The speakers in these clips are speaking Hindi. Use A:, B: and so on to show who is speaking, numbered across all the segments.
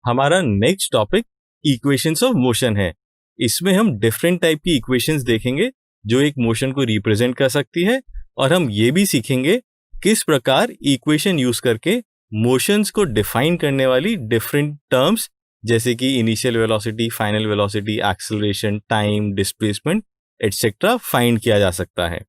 A: हमारा next topic equations of motion है। इसमें हम डिफरेंट टाइप की इक्वेशंस देखेंगे जो एक मोशन को रिप्रेजेंट कर सकती है, और हम ये भी सीखेंगे किस प्रकार इक्वेशन यूज करके मोशंस को डिफाइन करने वाली डिफरेंट टर्म्स जैसे कि initial velocity, final velocity, acceleration, time, displacement etcetera find किया जा सकता है।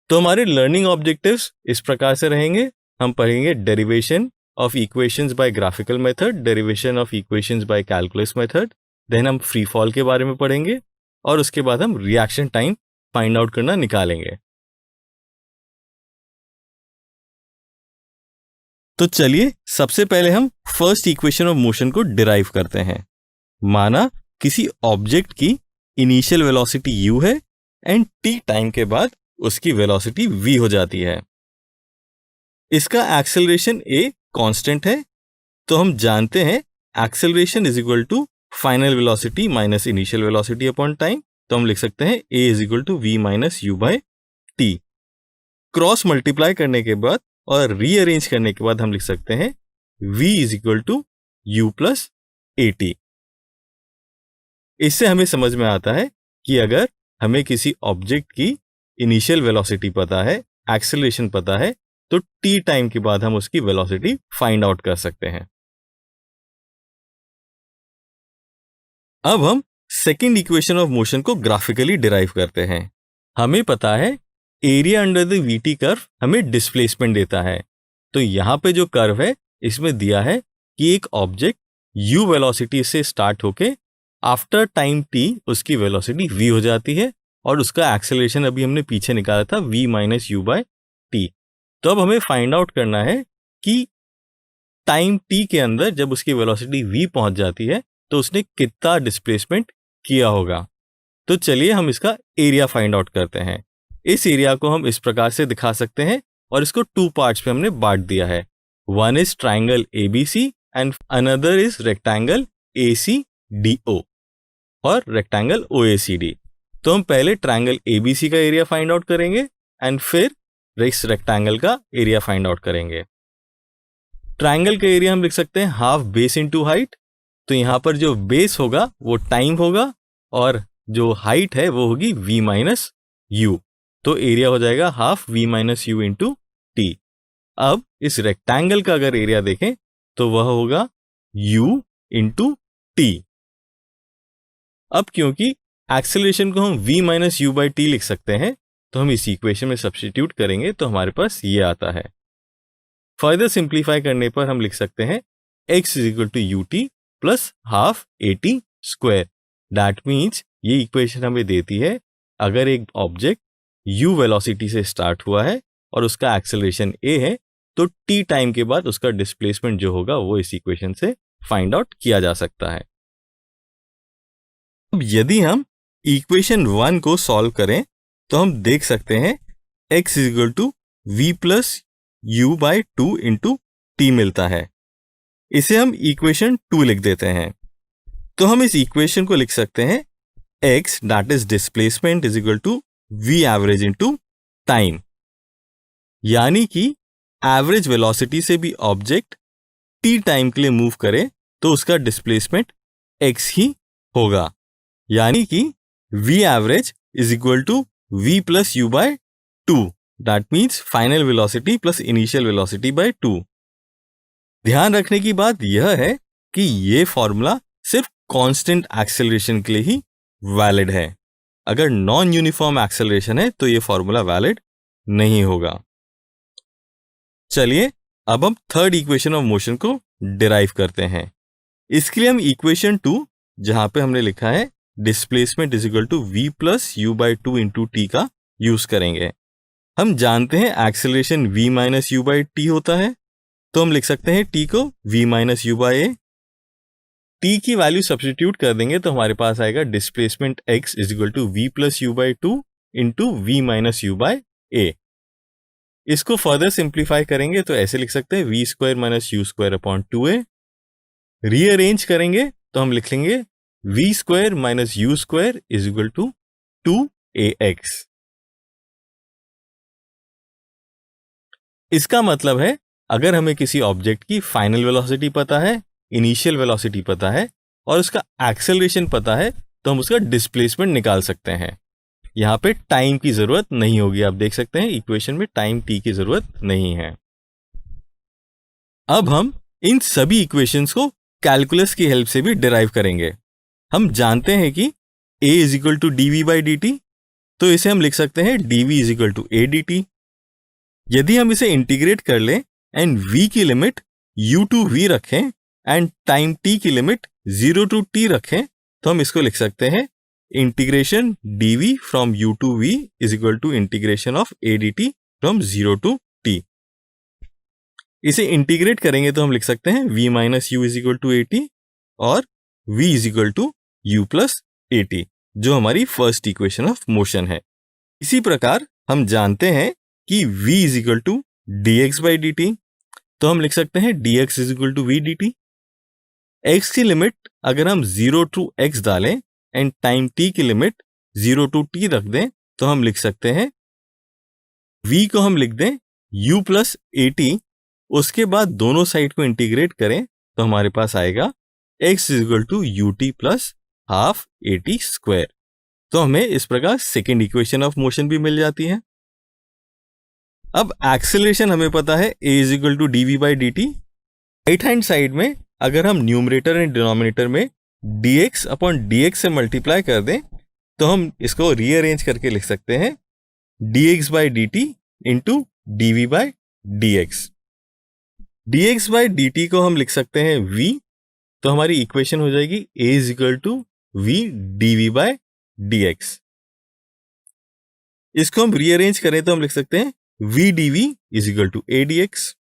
A: तो हमारे लर्निंग ऑब्जेक्टिव्स इस प्रकार से रहेंगे। हम पढ़ेंगे derivation of equations by graphical method, derivation of equations by calculus method, then हम फ्री फॉल के बारे में पढ़ेंगे, और उसके बाद हम रिएक्शन टाइम फाइंड आउट करना निकालेंगे। तो चलिए सबसे पहले हम फर्स्ट इक्वेशन ऑफ मोशन को डिराइव करते हैं। माना किसी ऑब्जेक्ट की इनिशियल वेलोसिटी u है एंड t टाइम के बाद उसकी वेलोसिटी v हो जाती है। इसका एक्सेलरेशन a कांस्टेंट है, तो हम जानते हैं acceleration is equal to final velocity minus initial velocity upon time. तो हम लिख सकते हैं a is equal to v minus u by t. Cross multiply करने के बाद और रीअरेंज करने के बाद हम लिख सकते हैं v is equal to u plus a t. इससे हमें समझ में आता है कि अगर हमें किसी ऑब्जेक्ट की इनिशियल वेलोसिटी पता है, एक्सेलरेशन पता है, तो t टाइम के बाद हम उसकी वेलोसिटी फाइंड आउट कर सकते हैं। अब हम सेकंड इक्वेशन ऑफ मोशन को ग्राफिकली डिराइव करते हैं। हमें पता है area under the VT curve हमें डिस्प्लेसमेंट देता है। तो यहां पे जो कर्व है इसमें दिया है कि एक ऑब्जेक्ट u वेलोसिटी से स्टार्ट होके आफ्टर टाइम t उसकी वेलोसिटी v हो जाती है, और उसका एक्सेलरेशन अभी हमने पीछे निकाला था v minus u by t. तो अब हमें फाइंड आउट करना है कि टाइम t के अंदर जब उसकी वेलोसिटी v पहुंच जाती है तो उसने कितना डिस्प्लेसमेंट किया होगा। तो चलिए हम इसका एरिया फाइंड आउट करते हैं। इस एरिया को हम इस प्रकार से दिखा सकते हैं, और इसको टू पार्ट्स में हमने बांट दिया है। One is triangle ABC and another is rectangle ACDO और रेक्टेंगल OACD। तो हम पहले ट्राइंगल ABC का एरिया फाइंड आउट करेंगे एंड फिर इस रेक्टेंगल का एरिया फाइंड आउट करेंगे। ट्राइंगल का एरिया हम लिख सकते हैं हाफ बेस इनटू हाइट। तो यहां पर जो बेस होगा वो टाइम होगा, और जो हाइट है वो होगी v माइनस यू। तो एरिया हो जाएगा half v minus you into T. अब इस रेक्टेंगल का अगर एरिया देखें तो वह होगा u इंटू टी। अब क्योंकि एक्सेलरेशन को हम v minus u by T लिख सकते हैं, तो हम इस इक्वेशन में सब्स्टिट्यूट करेंगे तो हमारे पास ये आता है। फर्दर सिंप्लीफाई करने पर हम लिख सकते हैं x is equal to u t plus half a t square. That means ये इक्वेशन हमें देती है अगर एक ऑब्जेक्ट u वेलोसिटी से स्टार्ट हुआ है और उसका एक्सेलरेशन a है, तो t टाइम के बाद उसका डिस्प्लेसमेंट जो होगा वो इस इक्वेशन से फाइंड आउट किया जा सकता है। अब यदि हम इक्वेशन 1 को सॉल्व करें तो हम देख सकते हैं x is equal to v plus u by two into t मिलता है। इसे हम इक्वेशन 2 लिख देते हैं। तो हम इस इक्वेशन को लिख सकते हैं x that is displacement is equal to v average into time, यानी कि एवरेज वेलोसिटी से भी ऑब्जेक्ट t टाइम के लिए मूव करे तो उसका डिस्प्लेसमेंट x ही होगा, यानी कि v average is equal to v plus u by two. That means final velocity plus initial velocity by two. ध्यान रखने की बात यह है कि यह फॉर्मूला सिर्फ कांस्टेंट एक्सेलरेशन के लिए ही वैलिड है। अगर नॉन यूनिफॉर्म एक्सेलरेशन है तो यह फॉर्मूला वैलिड नहीं होगा। चलिए अब हम थर्ड इक्वेशन ऑफ मोशन को डिराइव करते हैं। इसके लिए हम इक्वेशन 2 जहां पे हमने लिखा है displacement is equal to v plus u by two into t का यूज करेंगे। हम जानते हैं acceleration v minus u by t होता है, तो हम लिख सकते हैं t को v minus u by a. t की वैल्यू सब्स्टिट्यूट कर देंगे तो हमारे पास आएगा displacement x is equal to v plus u by two into v minus u by a. इसको फर्दर सिंप्लीफाई करेंगे तो ऐसे लिख सकते हैं v square minus u square upon two a. Rearrange करेंगे तो हम लिख लेंगे v square minus u square is equal to 2ax। इसका मतलब है अगर हमें किसी ऑब्जेक्ट की फाइनल वेलोसिटी पता है, इनिशियल वेलोसिटी पता है और उसका एक्सेलरेशन पता है, तो हम उसका डिस्प्लेसमेंट निकाल सकते हैं। यहाँ पे टाइम की जरूरत नहीं होगी। आप देख सकते हैं इक्वेशन में टाइम t की जरूरत नहीं है। अब हम इन सभी इक्वेशंस को कैलकुलस की हेल्प से भी डिराइव करेंगे। हम जानते हैं कि a is equal to d v by d t, तो इसे हम लिख सकते हैं dv is equal to a d t. यदि हम इसे इंटीग्रेट कर लें एंड v की लिमिट u टू v रखें एंड टाइम t की लिमिट 0 टू t रखें, तो हम इसको लिख सकते हैं integration dv from u to v is equal to integration of a dt from 0 to t। इसे इंटीग्रेट करेंगे तो हम लिख सकते हैं v minus u is equal to a t और v is equal to u plus a t, जो हमारी फर्स्ट इक्वेशन ऑफ मोशन है। इसी प्रकार हम जानते हैं कि v is equal to d x by d t, तो हम लिख सकते हैं d x is equal to v d t. x की लिमिट अगर हम 0 टू x डालें एंड टाइम t की लिमिट 0 टू t रख दें, तो हम लिख सकते हैं v को हम लिख दें u प्लस ए टी, उसके बाद दोनों साइड को इंटीग्रेट करें तो हमारे पास आएगा x is equal to u t plus half a t square. तो हमें इस प्रकार सेकेंड इक्वेशन ऑफ मोशन भी मिल जाती है। अब एक्सेलरेशन हमें पता है a is equal to d v by d t. Right hand side में अगर हम न्यूमरेटर एंड डिनोमिनेटर में dx अपॉन dx से मल्टीप्लाई कर दें, तो हम इसको रीअरेंज करके लिख सकते हैं dx by d t into d v by d x. dx by d t को हम लिख सकते हैं v, तो हमारी इक्वेशन हो जाएगी a is equal to v d v by d x. इसको हम रीअरेंज करें तो हम लिख सकते हैं v d v is equal to a d x.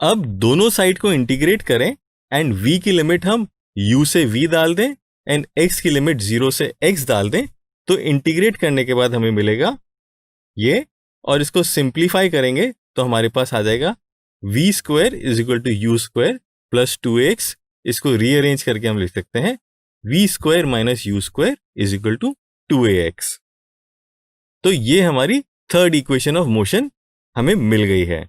A: अब दोनों साइड को इंटीग्रेट करें एंड v की लिमिट हम u से v डाल दें एंड x की लिमिट 0 से x डाल दें, तो इंटीग्रेट करने के बाद हमें मिलेगा ये, और इसको सिंप्लीफाई करेंगे तो हमारे पास आ जाएगा v square is equal to u square plus 2x। इसको रीअरेंज करके हम लिख सकते हैं v square minus u square is equal to 2ax। तो ये हमारी थर्ड इक्वेशन ऑफ मोशन हमें मिल गई है।